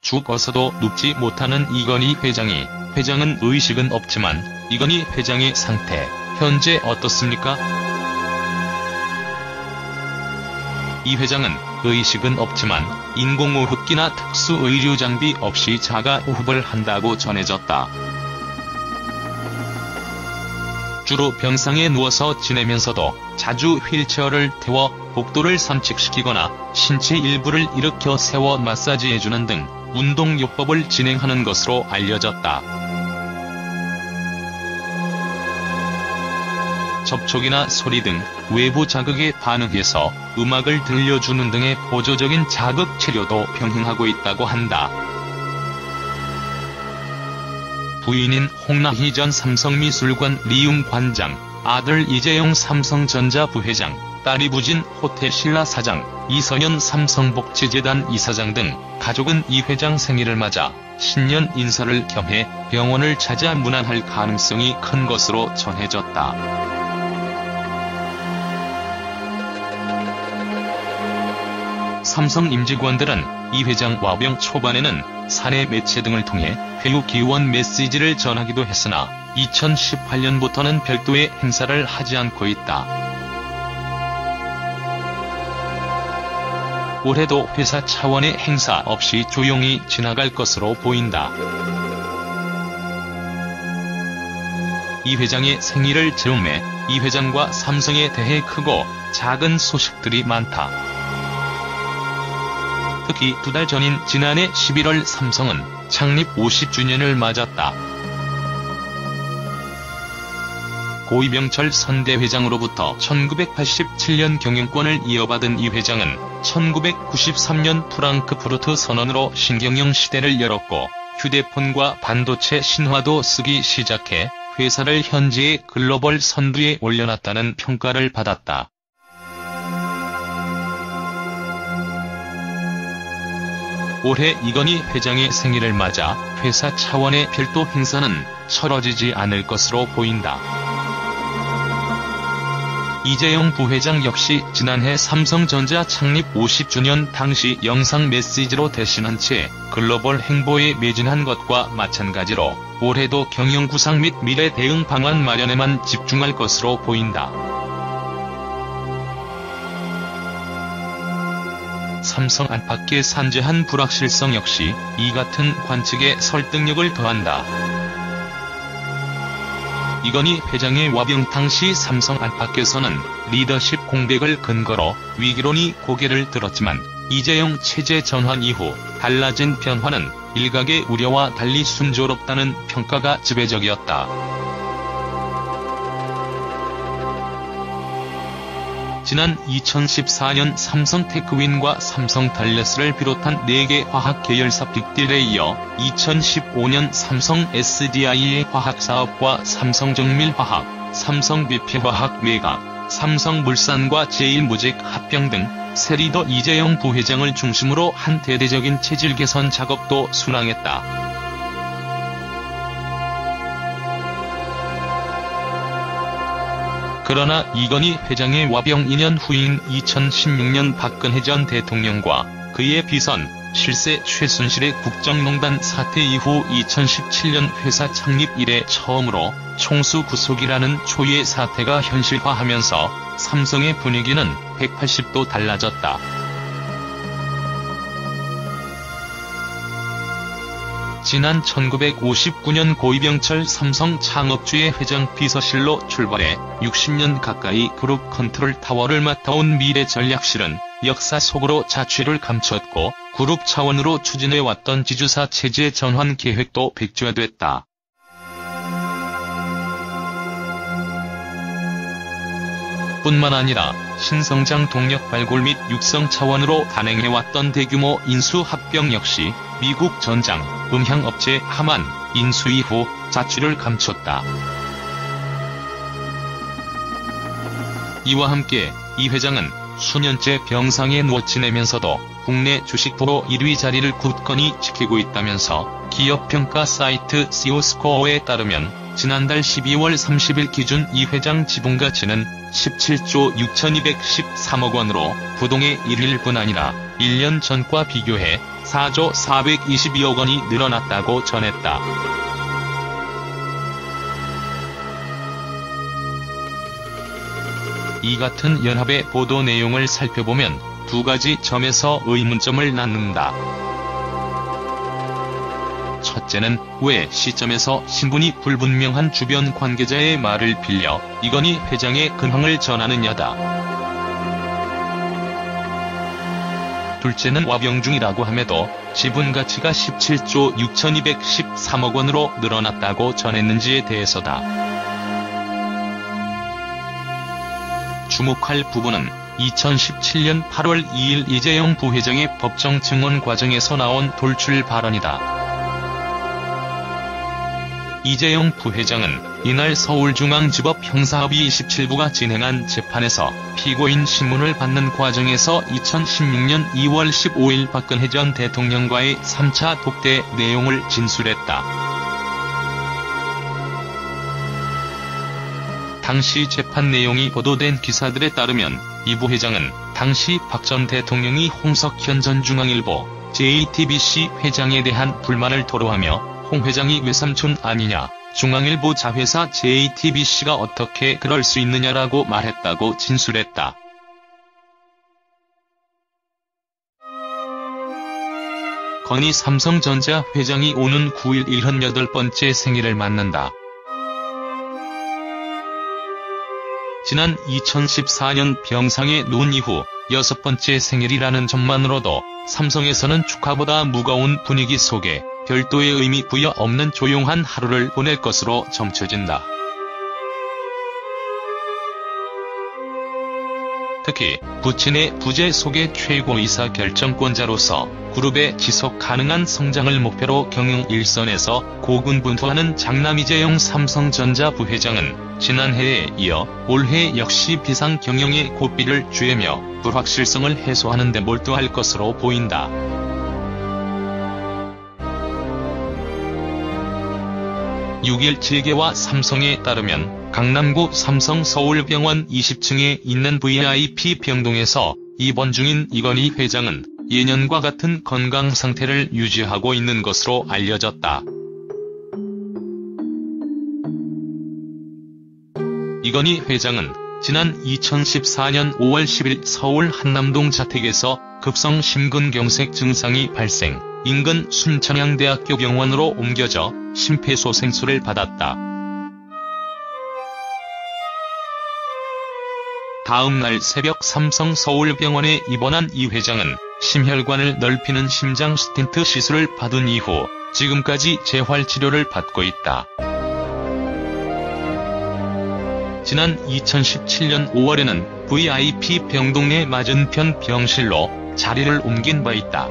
죽어서도 눕지 못하는 이건희 회장이 회장은 의식은 없지만 이건희 회장의 상태 현재 어떻습니까? 이 회장은 의식은 없지만 인공호흡기나 특수의료 장비 없이 자가 호흡을 한다고 전해졌다. 주로 병상에 누워서 지내면서도 자주 휠체어를 태워 복도를 산책시키거나 신체 일부를 일으켜 세워 마사지해주는 등 운동요법을 진행하는 것으로 알려졌다. 접촉이나 소리 등 외부 자극에 반응해서 음악을 들려주는 등의 보조적인 자극 치료도 병행하고 있다고 한다. 부인인 홍나희 전 삼성미술관 리움 관장, 아들 이재용 삼성전자 부회장, 딸이 부진 호텔신라 사장, 이서연 삼성복지재단 이사장 등 가족은 이 회장 생일을 맞아 신년 인사를 겸해 병원을 찾아 문안할 가능성이 큰 것으로 전해졌다. 삼성 임직원들은 이 회장 와병 초반에는 사내 매체 등을 통해 회유 기원 메시지를 전하기도 했으나 2018년부터는 별도의 행사를 하지 않고 있다. 올해도 회사 차원의 행사 없이 조용히 지나갈 것으로 보인다. 이 회장의 생일을 즈음해 이 회장과 삼성에 대해 크고 작은 소식들이 많다. 특히 2달 전인 지난해 11월 삼성은 창립 50주년을 맞았다. 고이병철 선대회장으로부터 1987년 경영권을 이어받은 이 회장은 1993년 프랑크푸르트 선언으로 신경영 시대를 열었고 휴대폰과 반도체 신화도 쓰기 시작해 회사를 현재의 글로벌 선두에 올려놨다는 평가를 받았다. 올해 이건희 회장의 생일을 맞아 회사 차원의 별도 행사는 치러지지 않을 것으로 보인다. 이재용 부회장 역시 지난해 삼성전자 창립 50주년 당시 영상 메시지로 대신한 채 글로벌 행보에 매진한 것과 마찬가지로 올해도 경영 구상 및 미래 대응 방안 마련에만 집중할 것으로 보인다. 삼성 안팎의 산재한 불확실성 역시 이 같은 관측에 설득력을 더한다. 이건희 회장의 와병 당시 삼성 안팎에서는 리더십 공백을 근거로 위기론이 고개를 들었지만 이재용 체제 전환 이후 달라진 변화는 일각의 우려와 달리 순조롭다는 평가가 지배적이었다. 지난 2014년 삼성 테크윈과 삼성 달.렛을 비롯한 4개 화학 계열사 빅딜에 이어 2015년 삼성 SDI의 화학사업과 삼성정밀화학, 삼성비피화학 매각, 삼성물산과 제일모직 합병 등 새 리더 이재용 부회장을 중심으로 한 대대적인 체질 개선 작업도 순항했다. 그러나 이건희 회장의 와병 2년 후인 2016년 박근혜 전 대통령과 그의 비선, 실세 최순실의 국정농단 사태 이후 2017년 회사 창립 이래 처음으로 총수 구속이라는 초유의 사태가 현실화하면서 삼성의 분위기는 180도 달라졌다. 지난 1959년 고이병철 삼성 창업주의 회장 비서실로 출발해 60년 가까이 그룹 컨트롤 타워를 맡아온 미래전략실은 역사 속으로 자취를 감췄고 그룹 차원으로 추진해왔던 지주사 체제 전환 계획도 백지화됐다. 뿐만 아니라 신성장 동력 발굴 및 육성 차원으로 단행해왔던 대규모 인수 합병 역시 미국 전장, 음향업체 하만, 인수 이후 자취를 감췄다. 이와 함께 이 회장은 수년째 병상에 누워 지내면서도 국내 주식 프로 1위 자리를 굳건히 지키고 있다면서 기업평가 사이트 CEO스코어에 따르면 지난달 12월 30일 기준 이 회장 지분가치는 17조 6,213억 원으로 부동의 1일 뿐 아니라 1년 전과 비교해 4조 422억 원이 늘어났다고 전했다. 이 같은 연합의 보도 내용을 살펴보면 두 가지 점에서 의문점을 낳는다. 첫째는 왜 시점에서 신분이 불분명한 주변 관계자의 말을 빌려 이건희 회장의 근황을 전하느냐다. 둘째는 와병 중이라고 함에도 지분 가치가 17조 6,213억 원으로 늘어났다고 전했는지에 대해서다. 주목할 부분은 2017년 8월 2일 이재용 부회장의 법정 증언 과정에서 나온 돌출 발언이다. 이재용 부회장은 이날 서울중앙지법 형사합의 27부가 진행한 재판에서 피고인 신문을 받는 과정에서 2016년 2월 15일 박근혜 전 대통령과의 3차 독대 내용을 진술했다. 당시 재판 내용이 보도된 기사들에 따르면 이 부회장은 당시 박 전 대통령이 홍석현 전 중앙일보 JTBC 회장에 대한 불만을 토로하며 홍 회장이 외삼촌 아니냐, 중앙일보 자회사 JTBC가 어떻게 그럴 수 있느냐라고 말했다고 진술했다. 건희 삼성전자 회장이 오는 9일 78번째 생일을 맞는다. 지난 2014년 병상에 누운 이후 6번째 생일이라는 점만으로도 삼성에서는 축하보다 무거운 분위기 속에 별도의 의미 부여 없는 조용한 하루를 보낼 것으로 점쳐진다. 특히 부친의 부재 속의 최고이사 결정권자로서 그룹의 지속 가능한 성장을 목표로 경영 일선에서 고군분투하는 장남 이재용 삼성전자 부회장은 지난해에 이어 올해 역시 비상 경영의 고삐를 쥐며 불확실성을 해소하는 데 몰두할 것으로 보인다. (6일) 재계와 삼성에 따르면 강남구 삼성 서울병원 20층에 있는 VIP 병동에서 입원 중인 이건희 회장은 예년과 같은 건강 상태를 유지하고 있는 것으로 알려졌다. 이건희 회장은 지난 2014년 5월 10일 서울 한남동 자택에서 급성 심근경색 증상이 발생, 인근 순천향대학교 병원으로 옮겨져 심폐소생술을 받았다. 다음 날 새벽 삼성 서울병원에 입원한 이 회장은 심혈관을 넓히는 심장 스텐트 시술을 받은 이후 지금까지 재활치료를 받고 있다. 지난 2017년 5월에는 VIP 병동 내 맞은편 병실로 자리를 옮긴 바 있다.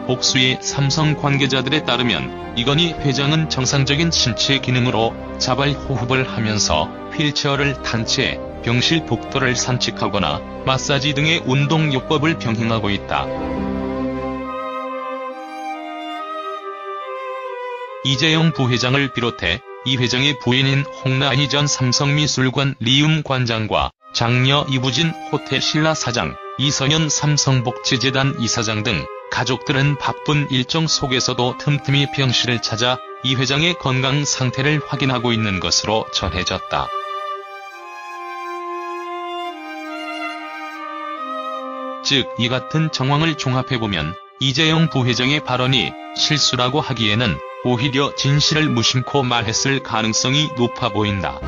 복수의 삼성 관계자들에 따르면 이건희 회장은 정상적인 신체 기능으로 자발 호흡을 하면서 휠체어를 탄 채 병실 복도를 산책하거나 마사지 등의 운동요법을 병행하고 있다. 이재용 부회장을 비롯해 이 회장의 부인인 홍나희 전 삼성미술관 리움 관장과 장녀 이부진 호텔 신라 사장, 이선현 삼성복지재단 이사장 등 가족들은 바쁜 일정 속에서도 틈틈이 병실을 찾아 이 회장의 건강 상태를 확인하고 있는 것으로 전해졌다. 즉, 이 같은 정황을 종합해보면 이재용 부회장의 발언이 실수라고 하기에는 오히려 진실을 무심코 말했을 가능성이 높아 보인다.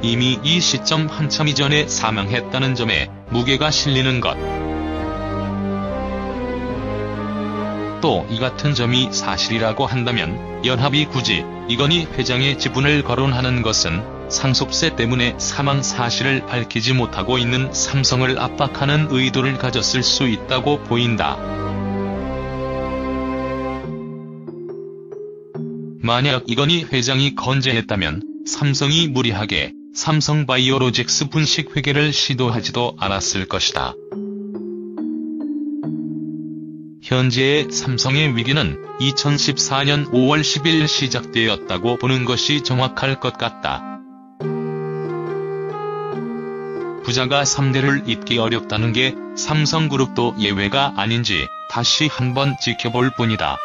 이미 이 시점 한참 이전에 사망했다는 점에 무게가 실리는 것. 또 이 같은 점이 사실이라고 한다면 연합이 굳이 이건희 회장의 지분을 거론하는 것은 상속세 때문에 사망 사실을 밝히지 못하고 있는 삼성을 압박하는 의도를 가졌을 수 있다고 보인다. 만약 이건희 회장이 건재했다면 삼성이 무리하게 삼성바이오로직스 분식 회계를 시도하지도 않았을 것이다. 현재의 삼성의 위기는 2014년 5월 10일 시작되었다고 보는 것이 정확할 것 같다. 부자가 3대를 잇기 어렵다는 게 삼성그룹도 예외가 아닌지 다시 한번 지켜볼 뿐이다.